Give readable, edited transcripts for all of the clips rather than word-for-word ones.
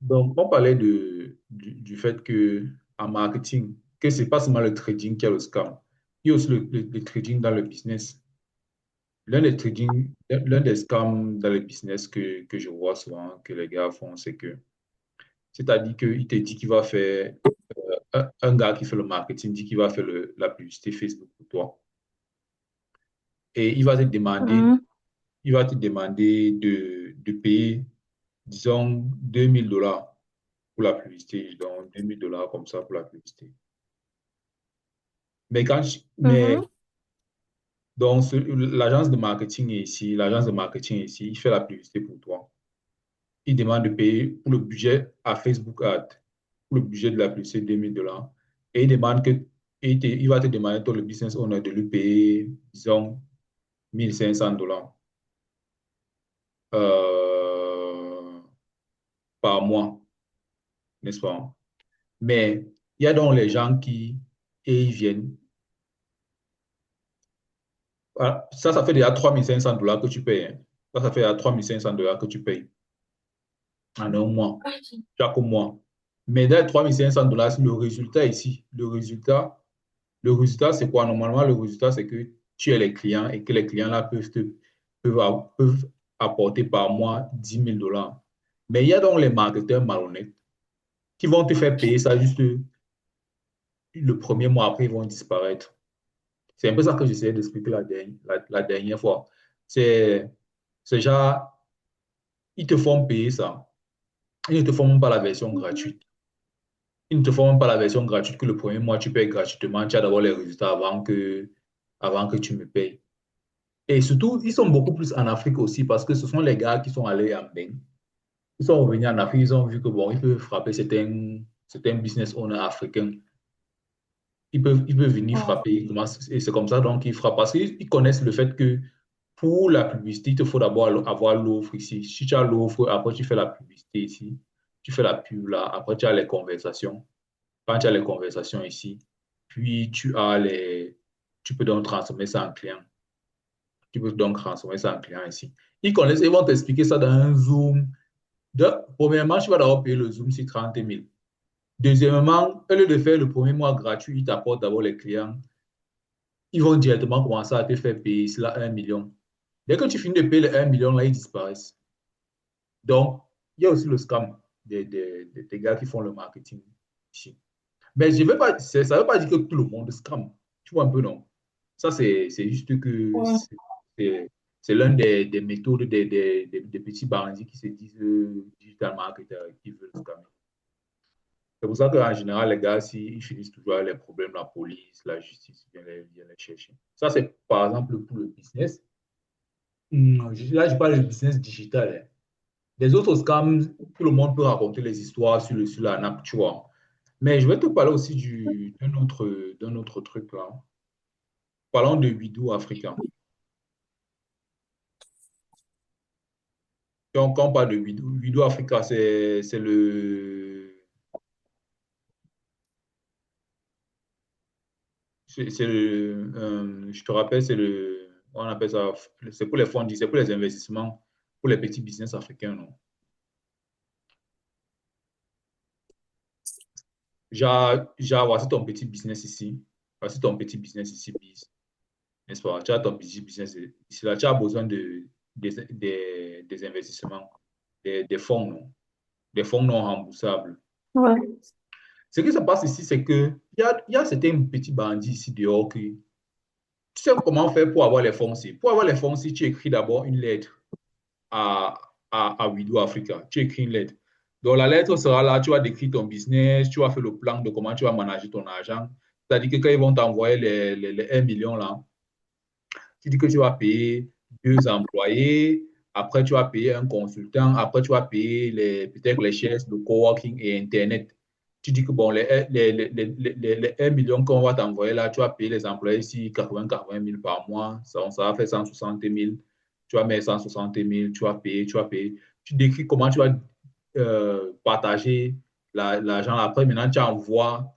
Donc, on parlait du fait que en marketing, que c'est pas seulement le trading qui est le scam. Il y a aussi le trading dans le business. L'un des scams dans le business que je vois souvent que les gars font, c'est que, c'est-à-dire qu'il te dit qu'il va faire, un gars qui fait le marketing dit qu'il va faire la publicité Facebook pour toi. Et Mhm, il va te demander de payer, disons, $2000 pour la publicité. Donc, $2000 comme ça pour la publicité. Mais mhm. donc, l'agence de marketing est ici, il fait la publicité pour toi. Il demande de payer pour le budget à Facebook Ad, pour le budget de la publicité $2000. Et il demande que, il va te demander, toi, le business owner, de lui payer, disons, $1500 euh, par mois, n'est-ce pas? Mais il y a donc les gens et ils viennent. Voilà. Ça fait déjà $3500 que tu payes, hein. Ça fait déjà $3500 que tu payes en un mois, chaque mois. Mais dans les $3500, c'est le résultat ici. Le résultat, c'est quoi? Normalement, le résultat, c'est que tu es les clients et que les clients là peuvent apporter par mois $10 000. Mais il y a donc les marketeurs malhonnêtes qui vont te faire payer ça juste le premier mois, après, ils vont disparaître. C'est un peu ça que j'essayais d'expliquer la dernière fois. C'est c'est genre, ils te font payer ça. Ils ne te font même pas la version gratuite. Ils ne te font même pas la version gratuite que le premier mois, tu payes gratuitement. Tu as d'abord les résultats avant que tu me payes. Et surtout, ils sont beaucoup plus en Afrique aussi parce que ce sont les gars qui sont allés en bain. Ils sont revenus en Afrique, ils ont vu que bon, ils peuvent frapper certains business owners africains. Ils peuvent venir Ouais. frapper. Et c'est comme ça donc ils frappent. Parce qu'ils connaissent le fait que pour la publicité, il te faut d'abord avoir l'offre ici. Si tu as l'offre, après tu fais la publicité ici. Tu fais la pub là. Après tu as les conversations. Quand tu as les conversations ici, puis tu peux donc transformer ça en client. Tu peux donc transformer ça en client ici. Ils vont t'expliquer ça dans un Zoom. Premièrement, tu vas d'abord payer le Zoom sur 30 000. Deuxièmement, au lieu de faire le premier mois gratuit, ils t'apportent d'abord les clients. Ils vont directement commencer à te faire payer cela 1 million. Dès que tu finis de payer les 1 million, là, ils disparaissent. Donc, il y a aussi le scam des gars qui font le marketing ici. Mais je vais pas, ça ne veut pas dire que tout le monde scam. Tu vois un peu, non? Ça, c'est juste que Ouais. c'est c'est l'un des méthodes des petits bandits qui se disent digital marketers et qui veulent scammer. C'est pour ça qu'en général, les gars, ils finissent toujours avec les problèmes, la police, la justice vient les chercher. Ça, c'est par exemple pour le business. Là, je parle du business digital, hein. Les autres scams, tout le monde peut raconter les histoires sur la nappe, tu vois. Mais je vais te parler aussi d'un autre truc là. Parlons de Wido Africa. Donc, quand on parle de Wido Africa, je te rappelle, on appelle ça, c'est pour les fonds, c'est pour les investissements, pour les petits business africains, non? Voici ton petit business ici. Voici ton petit business ici, n'est-ce pas? Tu as ton petit business ici, là, tu as besoin des investissements, des fonds, non? Des fonds non remboursables. Ouais. Ce qui se passe ici, c'est que il y a certains petits bandits ici dehors qui, tu sais comment faire pour avoir les fonds ici. Pour avoir les fonds ici, tu écris d'abord une lettre à, à Wido Africa. Tu écris une lettre. Donc, la lettre sera là, tu vas décrire ton business, tu vas faire le plan de comment tu vas manager ton argent. C'est-à-dire que quand ils vont t'envoyer les 1 million là, tu dis que tu vas payer 2 employés, après tu vas payer un consultant, après tu vas payer peut-être les chaises de coworking et Internet. Tu dis que bon, les 1 million qu'on va t'envoyer là, tu vas payer les employés ici 80 000 par mois, ça va faire 160 000. Tu vas mettre 160 000, tu vas payer, tu vas payer. Tu décris comment tu vas partager l'argent. Après, maintenant, tu envoies.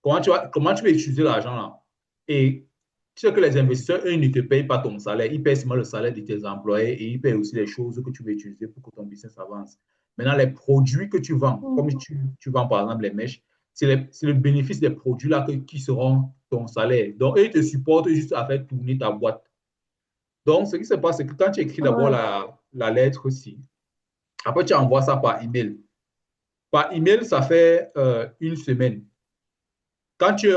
Comment tu vas utiliser l'argent là? Et tu sais que les investisseurs, eux, ils ne te payent pas ton salaire. Ils payent seulement le salaire de tes employés et ils payent aussi les choses que tu veux utiliser pour que ton business avance. Maintenant, les produits que tu vends, comme Mhm. tu vends par exemple les mèches, c'est le bénéfice des produits là qui seront ton salaire. Donc, eux, ils te supportent juste à faire tourner ta boîte. Donc, ce qui se passe, c'est que quand tu écris d'abord Ouais. la lettre aussi, après tu envoies ça par email. Par email, ça fait une semaine. Quand tu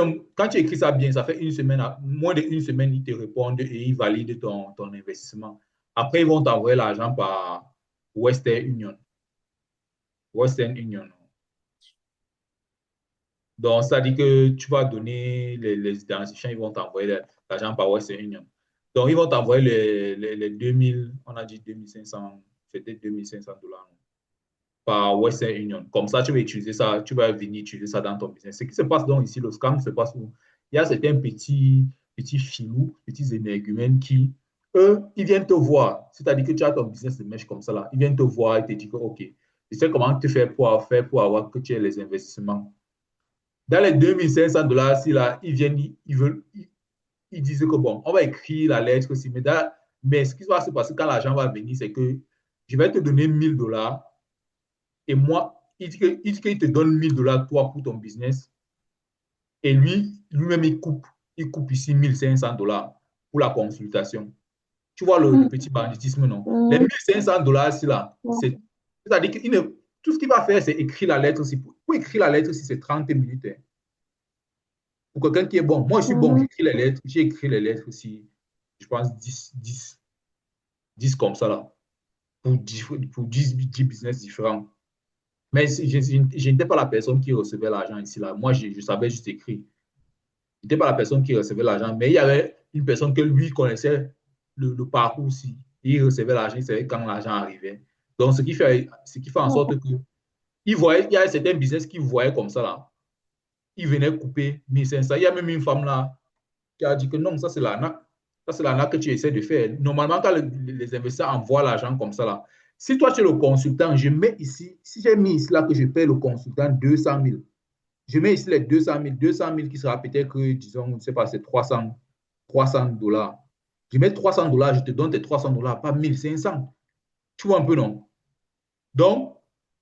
écris ça bien, ça fait une semaine, moins d'une semaine, ils te répondent et ils valident ton investissement. Après, ils vont t'envoyer l'argent par Western Union. Western Union. Donc, ça dit que tu vas donner les identifiants, ils vont t'envoyer l'argent par Western Union. Donc, ils vont t'envoyer les 2000, on a dit 2500, c'était 2500 dollars par Western Union. Comme ça, tu vas utiliser ça, tu vas venir utiliser ça dans ton business. Ce qui se passe donc ici, le scam se passe où il y a certains petits filous, petits énergumènes qui, eux, ils viennent te voir. C'est-à-dire que tu as ton business de mèche comme ça là. Ils viennent te voir et te dire que, OK, tu sais comment te faire pour avoir que tu aies les investissements. Dans les 2500 dollars, si là, ils viennent, ils disent que bon, on va écrire la lettre aussi, mais ce qui va se passer quand l'argent va venir, c'est que je vais te donner 1000 dollars et moi, il dit qu'il te donne 1000 dollars toi pour ton business et lui-même, il coupe ici 1500 dollars pour la consultation. Tu vois le petit banditisme, non? Les Mhm. 1500 dollars, c'est là. C'est-à-dire que tout ce qu'il va faire, c'est écrire la lettre. Pour écrire la lettre, c'est 30 minutes. Hein. Pour quelqu'un qui est bon. Moi, je suis bon, Mhm. j'écris les lettres. J'ai écrit les lettres aussi, je pense, 10 comme ça, là, pour 10 business différents. Mais je n'étais pas la personne qui recevait l'argent ici, là. Moi, je savais juste écrire. Je n'étais pas la personne qui recevait l'argent, mais il y avait une personne que lui connaissait le parcours aussi. Il recevait l'argent, il savait quand l'argent arrivait. Donc, ce qui fait en sorte que il y a certains business qui voyaient comme ça, là. Ils venaient couper 1500. Il y a même une femme là qui a dit que non, ça c'est l'arnaque. Ça c'est l'arnaque que tu essaies de faire. Normalement, quand les investisseurs envoient l'argent comme ça, là, si toi tu es le consultant, je mets ici, si j'ai mis ici là que je paye le consultant 200 000, je mets ici les 200 000 qui sera peut-être, disons, je ne sais pas, c'est 300 dollars. Je mets 300 dollars, je te donne tes 300 dollars, pas 1500. Tu vois un peu, non? Donc,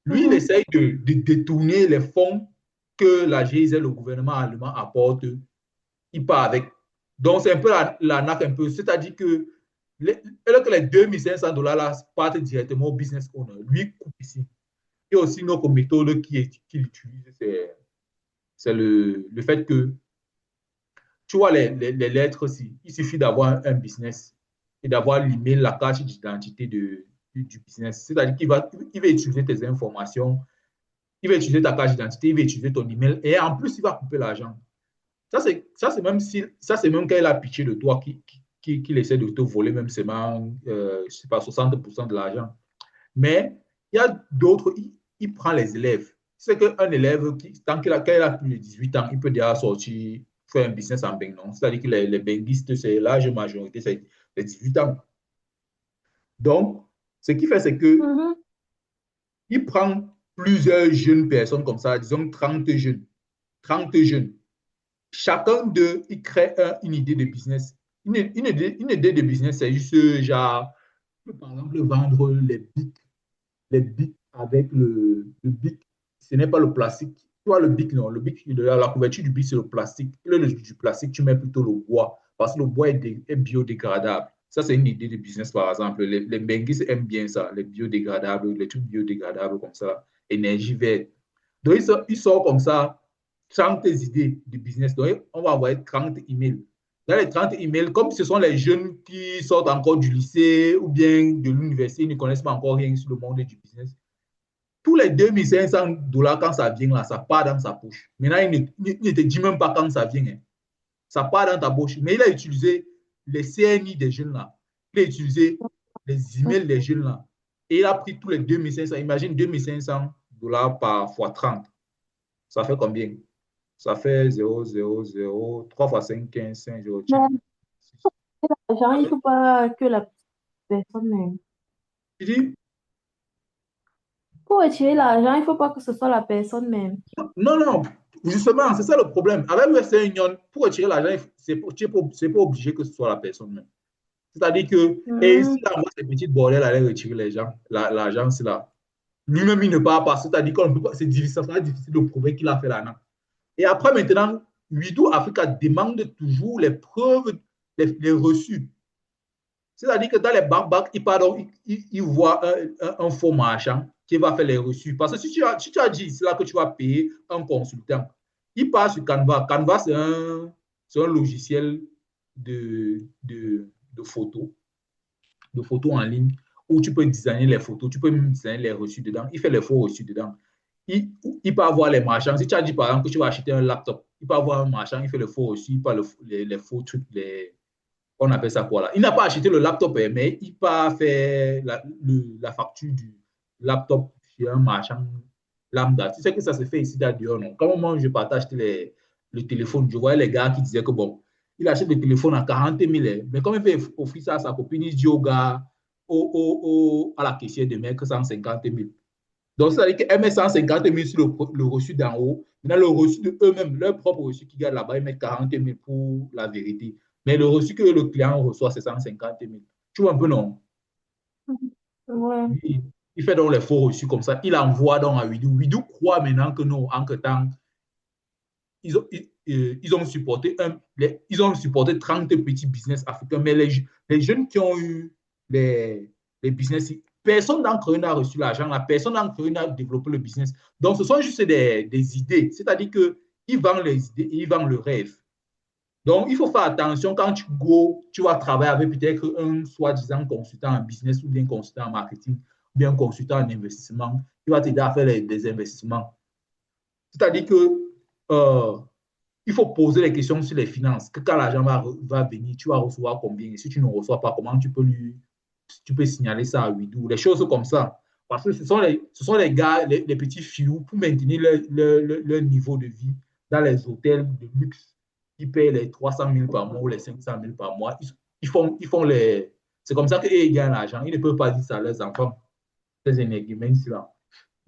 lui, il Mhm. essaye de détourner les fonds que la GIZ, le gouvernement allemand, apporte. Il part avec. Donc, c'est un peu l'arnaque, un peu. C'est-à-dire que les 2500 dollars là partent directement au business owner. Lui, coupe ici. Et aussi, une autre méthode qu'il utilise, c'est le fait que, tu vois, les lettres aussi, il suffit d'avoir un business et d'avoir l'email, la carte d'identité du business. C'est-à-dire il va utiliser tes informations, il va utiliser ta carte d'identité, il va utiliser ton email et en plus, il va couper l'argent. Ça, c'est même quand il a pitié de toi qui essaie de te voler même seulement, je sais pas, 60% de l'argent. Mais il y a d'autres, il prend les élèves. C'est qu'un élève, quand il a plus de 18 ans, il peut déjà sortir, faire un business en Beng, non? C'est-à-dire que les benguistes, c'est l'âge majorité, c'est les 18 ans. Donc, ce qu'il fait, c'est que Mhm. il prend plusieurs jeunes personnes comme ça, disons 30 jeunes. 30 jeunes. Chacun d'eux, il crée une idée de business. Une idée de business, c'est juste genre, par exemple, vendre les bics avec le bic. Ce n'est pas le plastique. Tu vois, le bic, non. Le bic, la couverture du bic, c'est le plastique. Du plastique, tu mets plutôt le bois. Parce que le bois est biodégradable. Ça, c'est une idée de business, par exemple. Les Benguis aiment bien ça, les biodégradables, les trucs biodégradables comme ça. Énergie verte. Donc, il sort comme ça 30 idées de business. Donc, on va envoyer 30 emails. Dans les 30 emails, comme ce sont les jeunes qui sortent encore du lycée ou bien de l'université, ils ne connaissent pas encore rien sur le monde du business. Tous les 2500 dollars, quand ça vient là, ça part dans sa poche. Maintenant, il ne te dit même pas quand ça vient. Hein. Ça part dans ta poche. Mais il a utilisé les CNI des jeunes là. Il a utilisé les emails des jeunes là. Et il a pris tous les 2500. Imagine 2500 dollars par fois 30. Ça fait combien? Ça fait 0, 3 fois 5, 15, 5, 0, Mais tiens. l'argent, il ne faut pas que la personne même. Tu dis, Pour retirer l'argent, il ne faut pas que ce soit la personne même. non, non, justement, c'est ça le problème. Avec Western Union, pour retirer l'argent, c'est pas obligé que ce soit la personne même. C'est-à-dire que, et Mhm. s'il envoie ces petites bordels aller retirer l'argent, c'est là. Lui-même, il ne part pas. C'est-à-dire qu'on peut pas, c'est difficile, ça sera difficile de prouver qu'il a fait l'arnaque. Et après, maintenant, Wido Africa demande toujours les preuves, les reçus. C'est-à-dire que dans les banques, il voit un faux marchand qui va faire les reçus. Parce que si tu as dit, c'est là que tu vas payer un consultant. Il part sur Canva. Canva, c'est un logiciel de photos, de photos en ligne où tu peux designer les photos, tu peux même designer les reçus dedans. Il fait les faux reçus dedans. Il, il peut avoir les marchands. Si tu as dit par exemple que tu vas acheter un laptop, il peut avoir un marchand, il fait le faux reçu, il peut les faux trucs, on appelle ça quoi là. Il n'a pas acheté le laptop, mais il peut faire la facture du laptop chez un marchand lambda. Tu sais que ça se fait ici d'ailleurs, non? Quand moi je partage le téléphone, je voyais les gars qui disaient que bon, il achète le téléphone à 40 000, mais comme il fait offrir ça à sa copine, il dit au gars, à la caissière de mettre 150 000. Donc, ça veut dire qu'elle met 150 000 sur le reçu d'en haut. Maintenant, le reçu de eux-mêmes, leur propre reçu qu'ils gagnent là-bas, ils mettent 40 000 pour la vérité. Mais le reçu que le client reçoit, c'est 150 000. Tu vois un peu, non? Ouais. Il fait donc les faux reçus comme ça. Il envoie donc à Widou. Widou croit maintenant que non, en que temps, ils ont supporté ils ont supporté 30 petits business africains. Mais les jeunes qui ont eu les business, personne d'entre eux n'a reçu l'argent, personne d'entre eux n'a développé le business. Donc, ce sont juste des idées. C'est-à-dire qu'ils vendent les idées et ils vendent le rêve. Donc, il faut faire attention quand tu vas travailler avec peut-être un soi-disant consultant en business ou bien consultant en marketing ou bien consultant en investissement qui va t'aider à faire des investissements. C'est-à-dire que il faut poser les questions sur les finances. Que quand l'argent va venir, tu vas recevoir combien? Et si tu ne reçois pas, comment tu peux signaler ça à Widou? Les choses comme ça. Parce que ce sont les gars, les petits filous, pour maintenir leur niveau de vie dans les hôtels de luxe. Ils payent les 300 000 par mois ou les 500 000 par mois. Ils font les. C'est comme ça qu'ils gagnent l'argent. Ils ne peuvent pas dire ça à leurs enfants, ces énergumènes-là.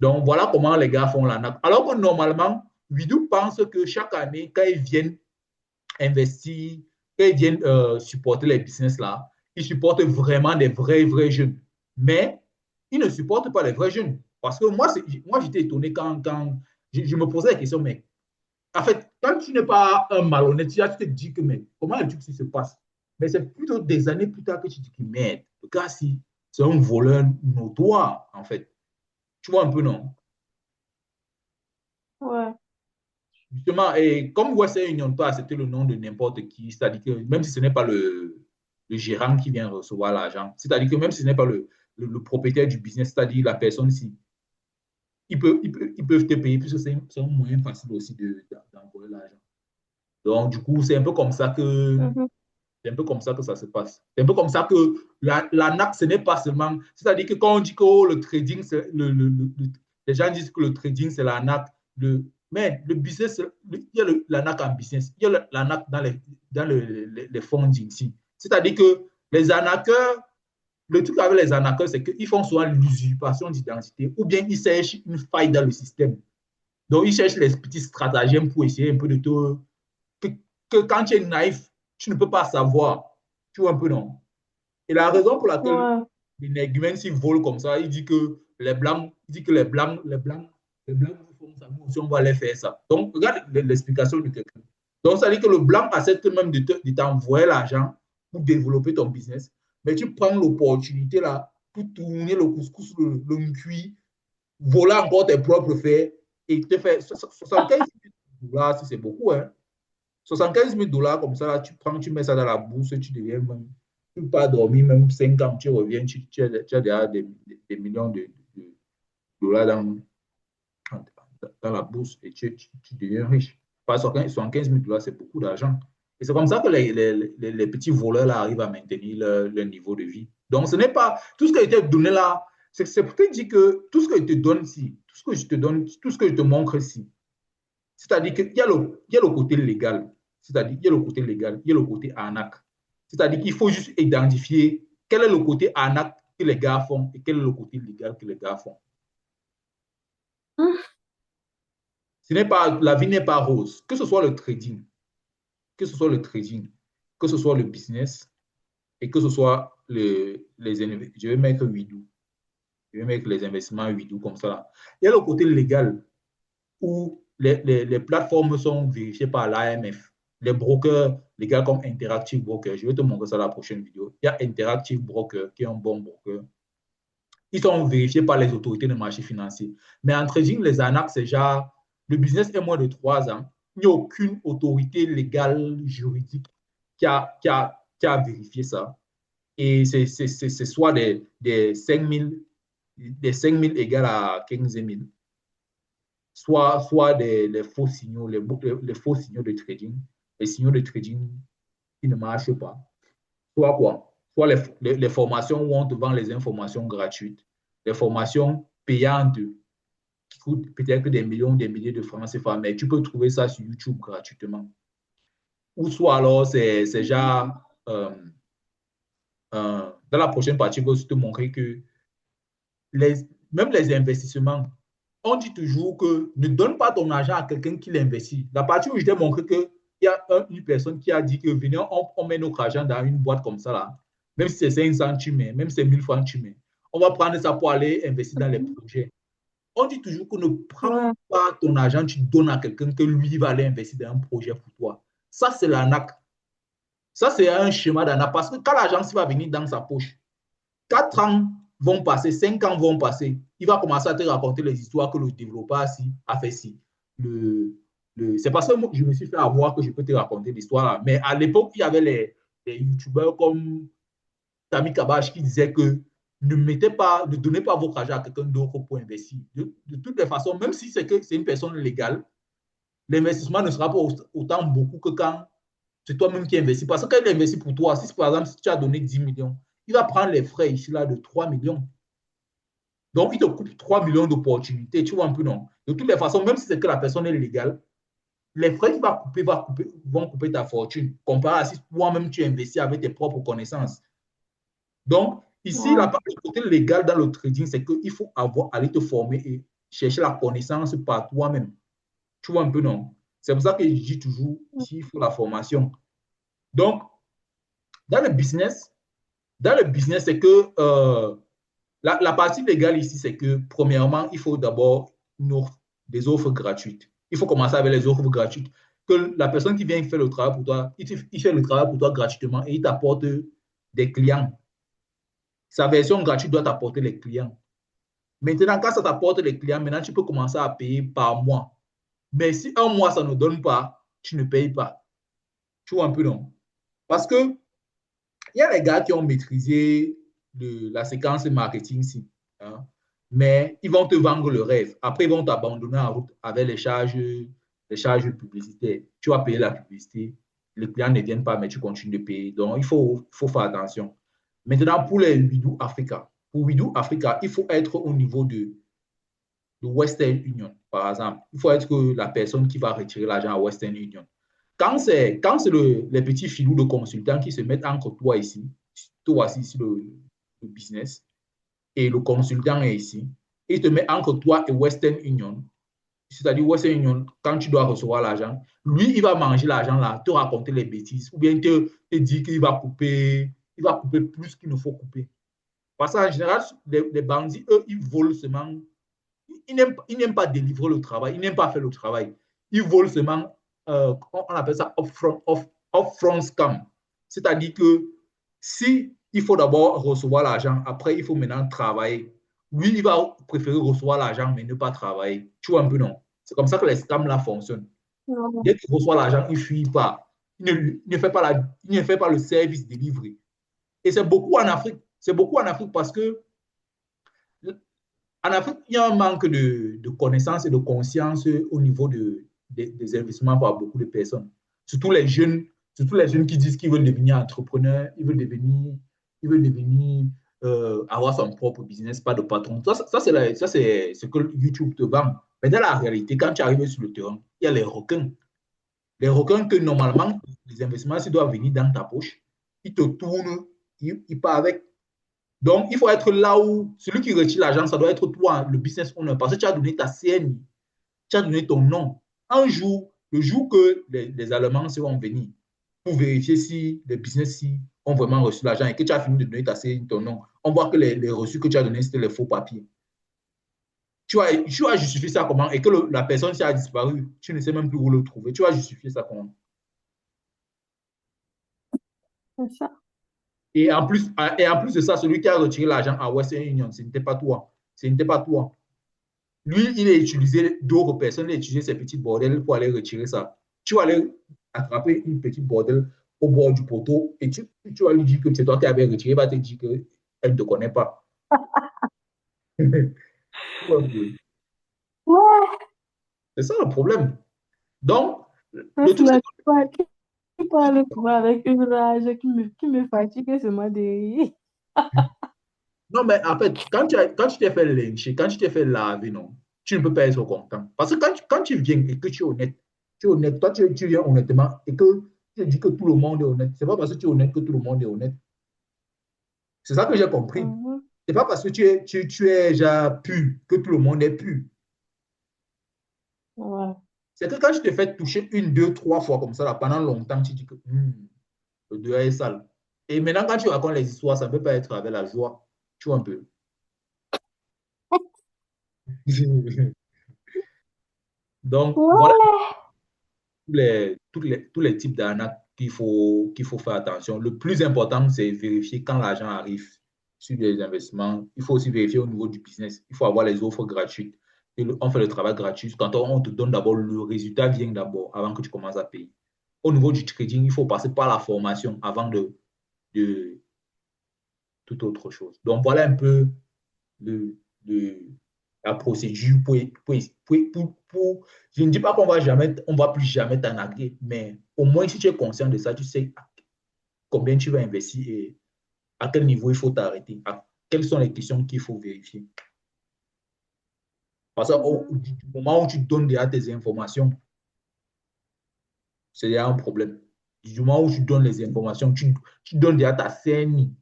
Donc, voilà comment les gars font la nappe. Alors que normalement, Widou pense que chaque année, quand ils viennent investir, quand ils viennent supporter les business là, ils supportent vraiment des vrais jeunes. Mais ils ne supportent pas les vrais jeunes. Parce que moi j'étais étonné quand je me posais la question, mais en fait, quand tu n'es pas un malhonnête, tu te dis que, mais comment le truc se passe? Mais c'est plutôt des années plus tard que tu te dis que, merde, le gars, si c'est un voleur notoire, en fait. Tu vois un peu, non? Ouais. Justement, et comme Western Union peut accepter le nom de n'importe qui, c'est-à-dire que même si ce n'est pas le gérant qui vient recevoir l'argent, c'est-à-dire que même si ce n'est pas le propriétaire du business, c'est-à-dire la personne ici, ils peuvent te payer puisque c'est un moyen facile aussi d'envoyer l'argent. Donc, du coup, Mhm. c'est un peu comme ça que ça se passe. C'est un peu comme ça que la NAC, ce n'est pas seulement. C'est-à-dire que quand on dit que oh, le trading, les gens disent que le trading, c'est la NAC. Mais le business, il y a la NAC en business. Il y a la NAC dans les fonds ici. C'est-à-dire que les arnaqueurs, le truc avec les arnaqueurs, c'est qu'ils font souvent l'usurpation d'identité ou bien ils cherchent une faille dans le système. Donc, ils cherchent les petits stratagèmes pour essayer un peu de te que, que quand tu es naïf, tu ne peux pas savoir. Tu vois un peu, non? Et la raison pour laquelle Ouais. les négumènes s'ils volent comme ça, il dit que les blancs font ça, nous aussi on va les faire ça. Donc, regarde l'explication de quelqu'un. Donc, ça veut dire que le blanc accepte même de t'envoyer l'argent pour développer ton business, mais tu prends l'opportunité là pour tourner le couscous, le cuit, voler encore tes propres faits et te faire 75 $, si c'est beaucoup, hein. 75 000 $ comme ça, là, tu prends, tu mets ça dans la bourse, tu deviens même, tu ne peux pas dormir même 5 ans, tu reviens, tu as déjà des millions de dollars dans la bourse et tu deviens riche. Pas 75 000 $, c'est beaucoup d'argent. Et c'est comme ça que les petits voleurs là, arrivent à maintenir leur niveau de vie. Donc, ce n'est pas tout ce qui a été donné là, c'est pour te dire que tout ce que je te donne ici, tout ce que je te donne, tout ce que je te montre ici, c'est-à-dire qu'il y a le côté légal, c'est-à-dire qu'il y a le côté légal, il y a le côté arnaque. C'est-à-dire qu'il faut juste identifier quel est le côté arnaque que les gars font et quel est le côté légal que les gars font. La vie n'est pas rose. Que ce soit le trading, que ce soit le trading, que ce soit le business et que ce soit je vais mettre Widou. Je vais mettre les investissements vidéo comme ça. Là. Il y a le côté légal où les plateformes sont vérifiées par l'AMF. Les brokers légaux comme Interactive Broker, je vais te montrer ça dans la prochaine vidéo. Il y a Interactive Broker qui est un bon broker. Ils sont vérifiés par les autorités de marché financier. Mais en trading, les arnaques, c'est genre, le business est moins de 3 ans. Il n'y a aucune autorité légale, juridique qui a vérifié ça. Et c'est soit des 5 000, des 5 000 égales à 15 000, soit les faux signaux, les faux signaux de trading, les signaux de trading qui ne marchent pas. Soit quoi? Soit les formations où on te vend les informations gratuites, les formations payantes qui coûtent peut-être des millions, des milliers de francs CFA, mais tu peux trouver ça sur YouTube gratuitement. Ou soit alors, c'est genre, dans la prochaine partie, je vais te montrer que même les investissements, on dit toujours que ne donne pas ton argent à quelqu'un qui l'investit. La partie où je t'ai montré qu'il y a une personne qui a dit que venez, on met notre argent dans une boîte comme ça, là. Même si c'est 500, tu mets, même si c'est 1000 francs, tu mets. On va prendre ça pour aller investir dans les projets. On dit toujours que ne prends Ouais. pas ton argent, tu donnes à quelqu'un que lui va aller investir dans un projet pour toi. Ça, c'est l'arnaque. Ça, c'est un schéma d'arnaque parce que quand l'argent va venir dans sa poche, 4 ans vont passer, 5 ans vont passer. Il va commencer à te raconter les histoires que le développeur a fait ci. C'est parce que je me suis fait avoir que je peux te raconter l'histoire là. Mais à l'époque, il y avait les youtubeurs comme Tami Kabash qui disaient que ne donnez pas votre argent à quelqu'un d'autre pour investir. De toutes les façons, même si c'est une personne légale, l'investissement ne sera pas autant beaucoup que quand c'est toi-même qui investis. Parce que quand il investit pour toi, si par exemple, si tu as donné 10 millions, il va prendre les frais ici là de 3 millions. Donc, il te coupe 3 millions d'opportunités. Tu vois un peu, non? De toutes les façons, même si c'est que la personne est légale, les frais qu'il vont couper ta fortune, comparé à si toi-même tu investis avec tes propres connaissances. Donc, ici, Ouais. le côté légal dans le trading, c'est qu'il faut aller te former et chercher la connaissance par toi-même. Tu vois un peu, non? C'est pour ça que je dis toujours, ici, il faut la formation. Donc, dans le business, c'est que la partie légale ici, c'est que, premièrement, il faut d'abord des offres gratuites. Il faut commencer avec les offres gratuites. Que la personne qui vient faire le travail pour toi, il fait le travail pour toi gratuitement et il t'apporte des clients. Sa version gratuite doit t'apporter les clients. Maintenant, quand ça t'apporte les clients, maintenant, tu peux commencer à payer par mois. Mais si un mois, ça ne donne pas, tu ne payes pas. Tu vois un peu, non? Parce que il y a les gars qui ont maîtrisé la séquence marketing, si, hein, mais ils vont te vendre le rêve. Après, ils vont t'abandonner en route avec les charges publicitaires. Tu vas payer la publicité, les clients ne viennent pas, mais tu continues de payer. Donc, faut faire attention. Maintenant, pour les Bidou Africa, pour Bidou Africa, il faut être au niveau de Western Union, par exemple. Il faut être la personne qui va retirer l'argent à Western Union. Quand c'est les petits filous de consultants qui se mettent entre toi ici, toi ici le business, et le consultant est ici, il te met entre toi et Western Union, c'est-à-dire Western Union, quand tu dois recevoir l'argent, lui, il va manger l'argent là, te raconter les bêtises, ou bien te dire qu'il va couper, plus qu'il ne faut couper. Parce qu'en général, les bandits, eux, ils volent seulement, ils n'aiment pas délivrer le travail, ils n'aiment pas faire le travail. Ils volent seulement, on appelle ça upfront scam. C'est-à-dire que si il faut d'abord recevoir l'argent, après il faut maintenant travailler. Lui, il va préférer recevoir l'argent, mais ne pas travailler. Tu vois un peu, non? C'est comme ça que les scams là fonctionnent. Ouais. Dès qu'il reçoit l'argent, il ne fuit pas. Il ne fait pas il ne fait pas le service délivré. Et c'est beaucoup en Afrique. C'est beaucoup en Afrique parce que en Afrique, il y a un manque de connaissances et de conscience au niveau des investissements par beaucoup de personnes. Surtout les jeunes, surtout les jeunes qui disent qu'ils veulent devenir entrepreneurs, ils veulent devenir avoir son propre business, pas de patron. Ça c'est ce que YouTube te vend. Mais dans la réalité, quand tu arrives sur le terrain, il y a les requins. Les requins que normalement, les investissements, s'ils doivent venir dans ta poche, ils te tournent, ils partent avec. Donc, il faut être là où celui qui retire l'argent, ça doit être toi, le business owner, parce que tu as donné ta CNI, tu as donné ton nom. Un jour, le jour que les Allemands seront venus pour vérifier si les business ont vraiment reçu l'argent et que tu as fini de donner ta CNI, ton nom, on voit que les reçus que tu as donnés, c'était les faux papiers. Tu vas justifier ça comment? Et que la personne, si a disparu, tu ne sais même plus où le trouver. Tu vas justifier ça comment? C'est ça. Et en plus de ça, celui qui a retiré l'argent à Western Union, ce n'était pas toi. Ce n'était pas toi. Lui, il a utilisé d'autres personnes, il a utilisé ces petits bordels pour aller retirer ça. Tu vas aller attraper une petite bordel au bord du poteau et tu vas lui dire que c'est toi qui avais retiré, il va te dire qu'elle ne te connaît pas. Ouais, C'est ça le problème. Donc, parce le que truc, c'est là, que tu parles souvent avec une rage qui me fatigue seulement de rire. non, mais en fait, quand tu t'es fait lyncher, quand tu t'es fait laver, non, tu ne peux pas être content. Parce que quand tu viens et que tu es honnête, toi, tu viens honnêtement et que tu dis que tout le monde est honnête. C'est pas parce que tu es honnête que tout le monde est honnête. C'est ça que j'ai compris. Mhm. C'est pas parce que tu es déjà pur que tout le monde est pur. Ouais. C'est que quand je te fais toucher une, deux, trois fois comme ça, là, pendant longtemps, tu dis que le dehors est sale. Et maintenant, quand tu racontes les histoires, ça ne peut pas être avec la joie. Tu vois un peu. Donc, voilà Ouais. tous les types d'arnaques qu'il faut faire attention. Le plus important, c'est vérifier quand l'argent arrive sur les investissements. Il faut aussi vérifier au niveau du business. Il faut avoir les offres gratuites. On fait le travail gratuit. Quand on te donne d'abord, le résultat vient d'abord avant que tu commences à payer. Au niveau du trading, il faut passer par la formation avant de toute autre chose. Donc, voilà un peu le, le, la procédure je ne dis pas on va plus jamais t'arnaquer, mais au moins si tu es conscient de ça, tu sais combien tu vas investir et à quel niveau il faut t'arrêter. Quelles sont les questions qu'il faut vérifier. Parce qu'au Mhm. du moment où tu donnes déjà tes informations, c'est déjà un problème. Du moment où tu donnes les informations, tu donnes déjà ta CNI,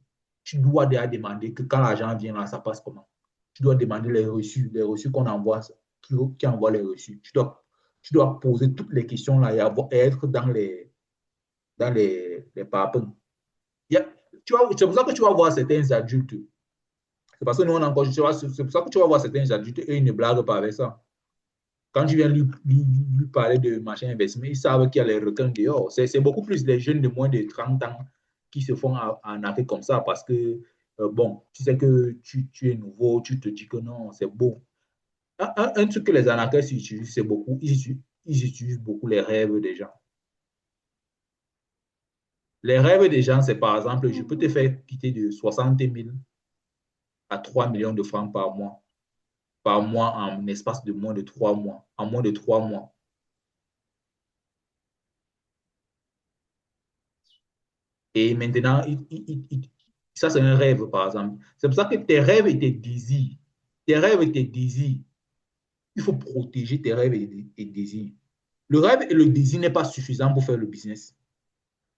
tu dois déjà demander que quand l'argent vient là, ça passe comment. Tu dois demander les reçus qu'on envoie, qui envoie les reçus. Tu dois poser toutes les questions là et être dans les papins. C'est pour ça que tu vas voir certains adultes. C'est parce que nous, on a encore, c'est pour ça que tu vas voir certains adultes et ils ne blaguent pas avec ça. Quand tu viens lui parler de machin investissement, ils savent qu'il y a les requins dehors. C'est beaucoup plus les jeunes de moins de 30 ans qui se font arnaquer comme ça parce que, bon, tu sais que tu es nouveau, tu te dis que non, c'est beau. Un truc que les arnaqueurs utilisent, c'est beaucoup, ils utilisent beaucoup les rêves des gens. Les rêves des gens, c'est par exemple, je peux te Mhm. faire quitter de 60 000 à 3 millions de francs par mois en espace de moins de 3 mois, en moins de 3 mois. Et maintenant, ça, c'est un rêve, par exemple. C'est pour ça que tes rêves et tes désirs, il faut protéger tes rêves et désirs. Le rêve et le désir n'est pas suffisant pour faire le business.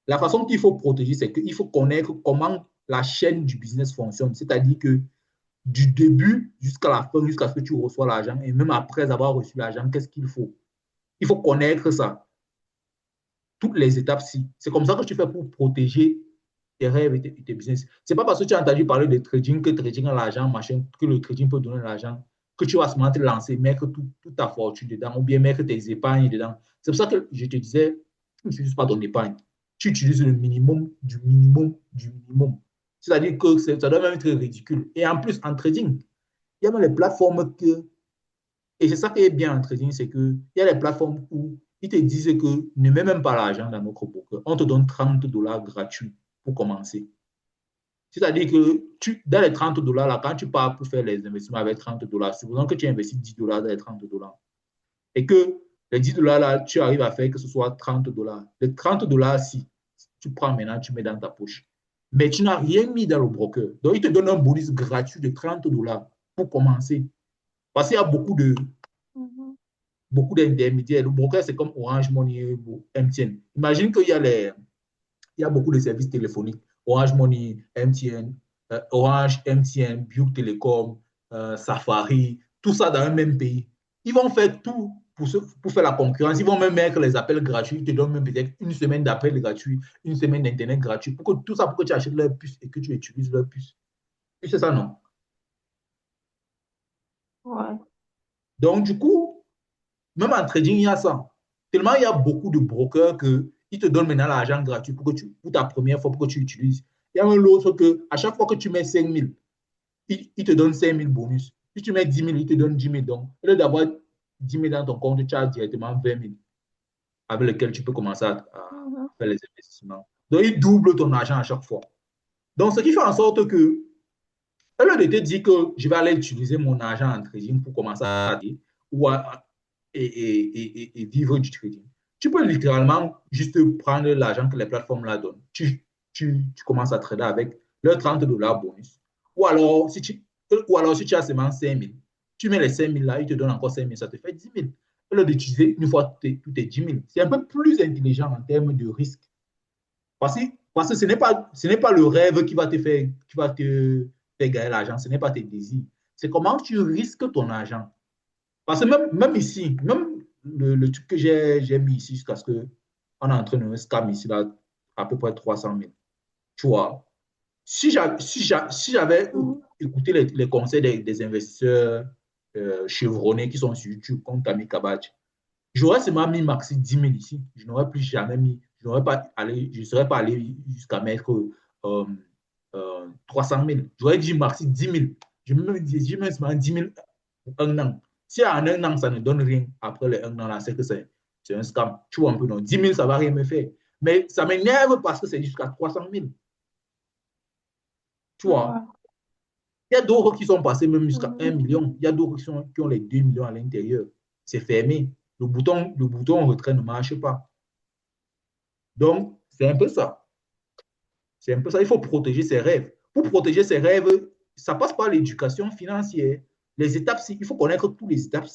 La façon qu'il faut protéger, c'est qu'il faut connaître comment la chaîne du business fonctionne. C'est-à-dire que du début jusqu'à la fin, jusqu'à ce que tu reçois l'argent, et même après avoir reçu l'argent, qu'est-ce qu'il faut? Il faut connaître ça, toutes les étapes-ci. C'est comme ça que tu fais pour protéger tes rêves et tes business. C'est pas parce que tu as entendu parler de trading que trading a l'argent, machin, que le trading peut donner l'argent, que tu vas seulement te lancer, mettre toute ta fortune dedans, ou bien mettre tes épargnes dedans. C'est pour ça que je te disais, tu n'utilises pas ton épargne. Tu utilises le minimum du minimum du minimum. C'est-à-dire que ça doit même être ridicule. Et en plus, en trading, il y a même les plateformes et c'est ça qui est bien en trading, c'est qu'il y a les plateformes où ils te disent que ne mets même pas l'argent dans notre broker. On te donne 30 dollars gratuits pour commencer. C'est-à-dire que dans les 30 dollars, là, quand tu pars pour faire les investissements avec 30 dollars, supposons que tu investis 10 dollars dans les 30 dollars et que les 10 dollars, là, tu arrives à faire que ce soit 30 dollars. Les 30 dollars, si tu prends maintenant, tu mets dans ta poche. Mais tu n'as rien mis dans le broker. Donc, il te donne un bonus gratuit de 30 dollars pour commencer. Parce qu'il y a Mhm. beaucoup d'intermédiaires. Le broker, c'est comme Orange Money ou MTN. Imagine il y a beaucoup de services téléphoniques. Orange Money, MTN, Orange, MTN, Buk Telecom, Safari, tout ça dans un même pays. Ils vont faire tout pour faire la concurrence. Ils vont même mettre les appels gratuits. Ils te donnent même peut-être une semaine d'appels gratuits, une semaine d'Internet gratuit. Tout ça pour que tu achètes leur puce et que tu utilises leur puce. C'est ça, non? Ouais. Donc, du coup, même en trading, il y a ça. Tellement il y a beaucoup de brokers qu'ils te donnent maintenant l'argent gratuit pour ta première fois, pour que tu utilises. Il y a même l'autre que, à chaque fois que tu mets 5 000, il te donne 5 000 bonus. Si tu mets 10 000, il te donne 10 000. Donc, au lieu d'avoir 10 000 dans ton compte, tu as directement 20 000 avec lequel tu peux commencer à Mhm. faire les investissements. Donc, il double ton argent à chaque fois. Donc, ce qui fait en sorte que, au lieu de te dire que je vais aller utiliser mon argent en trading pour commencer à trader ou et vivre du trading, tu peux littéralement juste prendre l'argent que les plateformes là donnent. Tu commences à trader avec leurs $30 bonus. Ou alors, si tu as seulement 5 000, tu mets les 5 000 là, ils te donnent encore 5 000, ça te fait 10 000. Au lieu d'utiliser une fois tout est 10 000. C'est un peu plus intelligent en termes de risque. Parce que ce n'est pas le rêve qui va te faire gagner l'argent, ce n'est pas tes désirs. C'est comment tu risques ton argent. Parce que même ici, même le truc que j'ai mis ici jusqu'à ce qu'on est en train de me scam ici, là, à peu près 300 000. Tu vois, si j'avais Mhm. écouté les conseils des investisseurs chevronnés qui sont sur YouTube, comme Kami Kabach, j'aurais seulement mis maxi 10 000 ici. Je n'aurais plus jamais mis, je ne serais pas allé jusqu'à mettre 300 000. J'aurais dit maxi 10 000. Je mets seulement 10 000 un an. Si en un an, ça ne donne rien, après les un an, là, c'est que c'est un scam. Tu vois un peu, non? 10 000, ça ne va rien me faire. Mais ça m'énerve parce que c'est jusqu'à 300 000. Tu vois? Ouais. Il y a d'autres qui sont passés même jusqu'à 1 Mhm. million. Il y a d'autres qui ont les 2 millions à l'intérieur. C'est fermé. Le bouton retrait ne marche pas. Donc, c'est un peu ça. C'est un peu ça. Il faut protéger ses rêves. Pour protéger ses rêves, ça passe par l'éducation financière. Les étapes, il faut connaître toutes les étapes.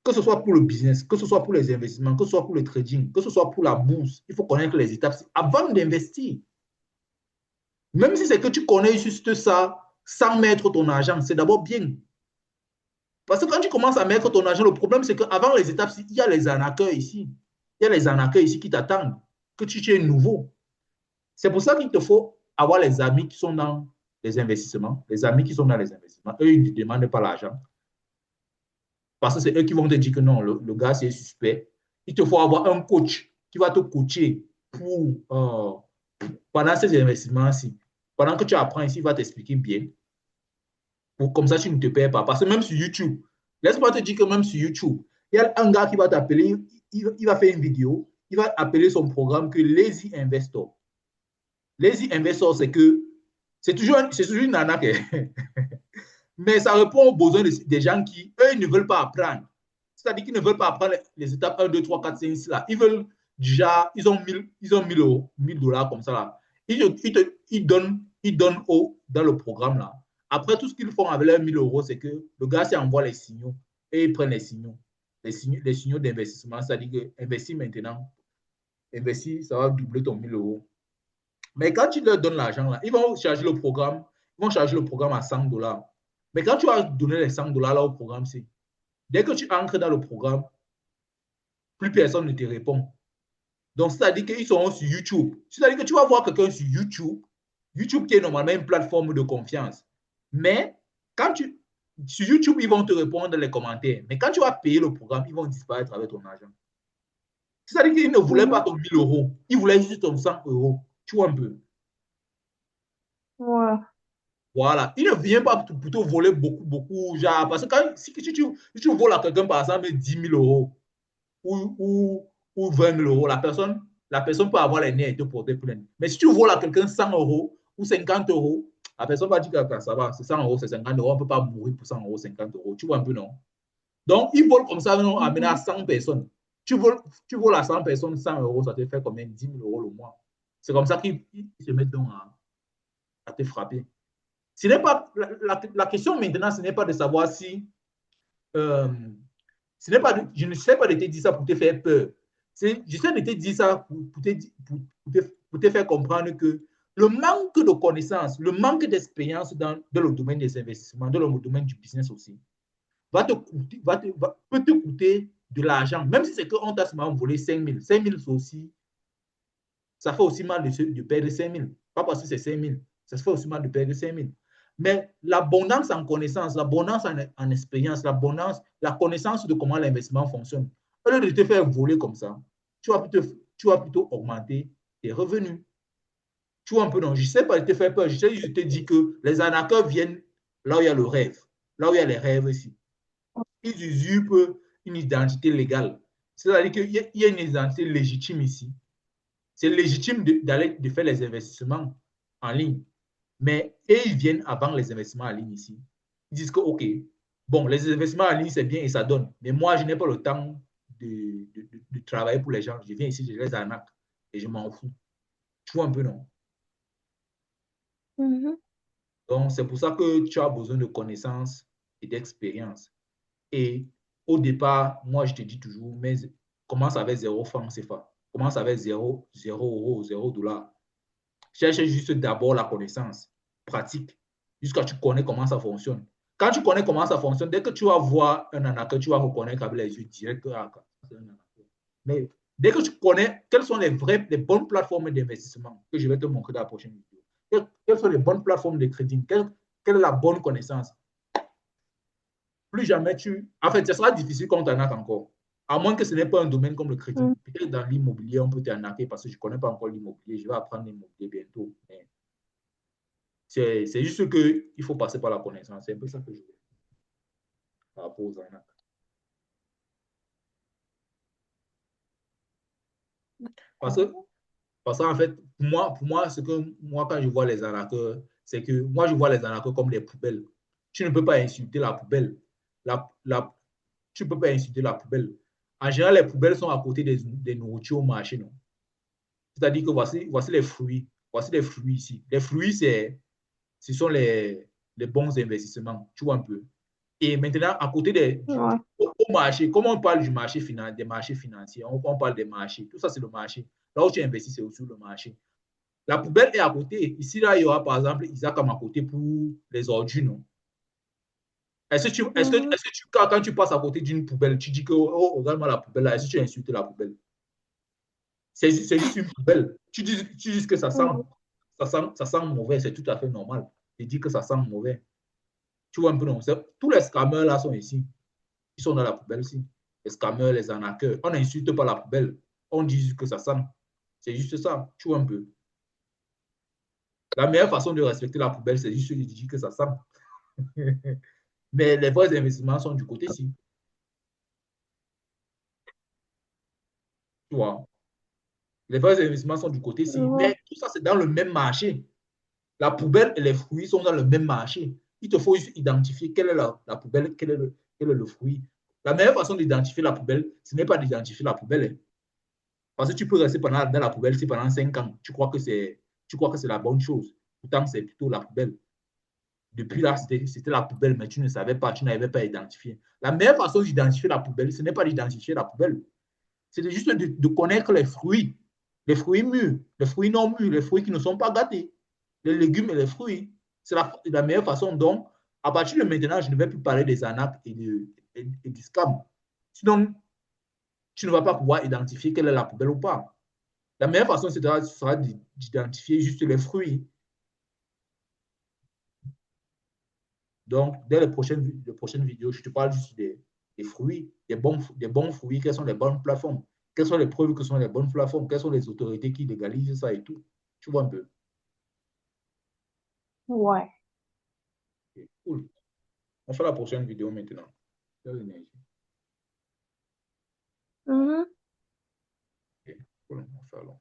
Que ce soit pour le business, que ce soit pour les investissements, que ce soit pour le trading, que ce soit pour la bourse, il faut connaître les étapes avant d'investir. Même si c'est que tu connais juste ça sans mettre ton argent, c'est d'abord bien. Parce que quand tu commences à mettre ton argent, le problème, c'est qu'avant les étapes, il y a les arnaqueurs ici. Il y a les arnaqueurs ici qui t'attendent, que tu es nouveau. C'est pour ça qu'il te faut avoir les amis qui sont dans les investissements. Les amis qui sont dans les investissements, eux, ils ne demandent pas l'argent. Parce que c'est eux qui vont te dire que non, le gars, c'est suspect. Il te faut avoir un coach qui va te coacher pendant ces investissements-ci. Pendant que tu apprends ici, il va t'expliquer bien. Comme ça, tu ne te perds pas. Parce que même sur YouTube, laisse-moi te dire que même sur YouTube, il y a un gars qui va t'appeler, il va faire une vidéo, il va appeler son programme que Lazy Investor. Lazy Investor, c'est toujours une arnaque. Mais ça répond aux besoins des gens qui, eux, ne veulent pas apprendre. C'est-à-dire qu'ils ne veulent pas apprendre les étapes 1, 2, 3, 4, 5, 6 là. Ils veulent déjà, ils ont 1000 euros, 1000 dollars comme ça là. Ils donnent dans le programme là. Après, tout ce qu'ils font avec leurs 1000 euros, c'est que le gars s'envoie les signaux et ils prennent les signaux. Les signaux d'investissement, c'est-à-dire que investis maintenant, investis, ça va doubler ton 1000 euros. Mais quand tu leur donnes l'argent, là, ils vont charger le programme à 100 dollars. Mais quand tu vas donner les 100 dollars là au programme, c'est dès que tu entres dans le programme, plus personne ne te répond. Donc, c'est-à-dire qu'ils seront sur YouTube. C'est-à-dire que tu vas voir quelqu'un sur YouTube, YouTube qui est normalement une plateforme de confiance. Mais quand sur YouTube, ils vont te répondre dans les commentaires. Mais quand tu vas payer le programme, ils vont disparaître avec ton argent. C'est-à-dire qu'ils ne voulaient pas Mhm. ton 1000 euros. Ils voulaient juste ton 100 euros. Tu vois un peu. Ouais. Voilà. Il ne vient pas pour te voler beaucoup, beaucoup. Genre, parce que si tu voles à quelqu'un, par exemple, 10 000 euros ou 20 000 euros, la personne peut avoir les nerfs et te porter plainte. Mais si tu voles à quelqu'un 100 euros ou 50 euros, la personne va dire que ça va, c'est 100 euros, c'est 50 euros, on ne peut pas mourir pour 100 euros, 50 euros. Tu vois un peu, non? Donc, ils volent comme ça, non, amener à Mhm. 100 personnes. Tu voles à 100 personnes 100 euros, ça te fait combien? 10 000 euros le mois. C'est comme ça qu'ils se mettent donc à te frapper. Ce n'est pas, la question maintenant, ce n'est pas de savoir si, euh, je ne sais pas de te dire ça pour te faire peur. J'essaie de te dire ça pour te faire comprendre que le manque de connaissances, le manque d'expérience dans le domaine des investissements, dans le domaine du business aussi, peut te coûter de l'argent, même si c'est qu'on t'a seulement volé 5 000. 5 000, ça fait aussi mal de perdre 5 000. Pas parce que c'est 5 000, ça se fait aussi mal de perdre 5 000. Mais l'abondance en connaissance, l'abondance en expérience, l'abondance, la connaissance de comment l'investissement fonctionne, au lieu de te faire voler comme ça, tu vas plutôt augmenter tes revenus. Tu vois un peu, non, je ne sais pas te faire peur, je te dis que les arnaqueurs viennent là où il y a le rêve, là où il y a les rêves ici. Ils usurpent une identité légale. C'est-à-dire qu'il y a une identité légitime ici. C'est légitime de faire les investissements en ligne. Mais ils viennent avant les investissements en ligne ici. Ils disent que, OK, bon, les investissements en ligne, c'est bien et ça donne. Mais moi, je n'ai pas le temps de travailler pour les gens. Je viens ici, je les arnaque et je m'en fous. Tu vois un peu, non? Donc, c'est pour ça que tu as besoin de connaissances et d'expérience. Et au départ, moi, je te dis toujours, mais commence avec 0 francs CFA. Commence avec 0 euros, 0 $. Cherche juste d'abord la connaissance pratique, jusqu'à ce que tu connais comment ça fonctionne. Quand tu connais comment ça fonctionne, dès que tu vas voir un arnaqueur, tu vas reconnaître avec les yeux directs que c'est un arnaqueur. Mais dès que tu connais quelles sont les bonnes plateformes d'investissement, que je vais te montrer dans la prochaine vidéo, quelles sont les bonnes plateformes de trading, quelle est la bonne connaissance, plus jamais en fait, ce sera difficile qu'on t'arnaque encore. À moins que ce n'est pas un domaine comme le crédit. Peut-être dans l'immobilier, on peut t'arnaquer parce que je ne connais pas encore l'immobilier. Je vais apprendre l'immobilier bientôt. C'est juste qu'il faut passer par la connaissance. C'est un peu ça que je veux par rapport aux arnaques. Parce que, parce qu'en fait, pour moi, ce que moi, quand je vois les arnaqueurs, c'est que moi, je vois les arnaqueurs comme des poubelles. Tu ne peux pas insulter la poubelle. Tu ne peux pas insulter la poubelle. En général, les poubelles sont à côté des nourritures au marché, non? C'est-à-dire que voici les fruits. Voici les fruits ici. Les fruits, ce sont les bons investissements. Tu vois un peu. Et maintenant, à côté au marché, comme on parle du marché des marchés financiers, on parle des marchés. Tout ça, c'est le marché. Là où tu investis, c'est aussi le marché. La poubelle est à côté. Ici, là, il y aura par exemple Isaac à côté pour les ordures, non? Quand tu passes à côté d'une poubelle, tu dis que, oh, regarde-moi la poubelle là, est-ce que tu insultes la poubelle? C'est juste une poubelle. Tu dis que ça sent mauvais, c'est tout à fait normal. Tu dis que ça sent mauvais. Tu vois un peu, non? Tous les scammers là sont ici. Ils sont dans la poubelle ici. Les scammers, les arnaqueurs. On n'insulte pas la poubelle. On dit que ça sent. C'est juste ça. Tu vois un peu. La meilleure façon de respecter la poubelle, c'est juste de dire que ça sent. Mais les vrais investissements sont du côté-ci. Tu vois. Les vrais investissements sont du côté-ci. Mais tout ça, c'est dans le même marché. La poubelle et les fruits sont dans le même marché. Il te faut juste identifier quelle est la poubelle, quel est le fruit. La meilleure façon d'identifier la poubelle, ce n'est pas d'identifier la poubelle. Parce que tu peux rester dans la poubelle si pendant 5 ans, tu crois que c'est la bonne chose. Pourtant, c'est plutôt la poubelle. Depuis là, c'était la poubelle, mais tu ne savais pas, tu n'avais pas identifié. La meilleure façon d'identifier la poubelle, ce n'est pas d'identifier la poubelle. C'est juste de connaître les fruits mûrs, les fruits non mûrs, les fruits qui ne sont pas gâtés, les légumes et les fruits. C'est la meilleure façon. Donc, à partir de maintenant, je ne vais plus parler des arnaques et du scam. Sinon, tu ne vas pas pouvoir identifier quelle est la poubelle ou pas. La meilleure façon, sera d'identifier juste les fruits. Donc, dès les prochaines vidéos, je te parle juste des fruits, des bons fruits, quelles sont les bonnes plateformes, quelles sont les preuves que sont les bonnes plateformes, quelles sont les autorités qui légalisent ça et tout. Tu vois un peu. Ouais. Okay, cool. On fait la prochaine vidéo maintenant. Mhm. Okay, cool. On fait alors.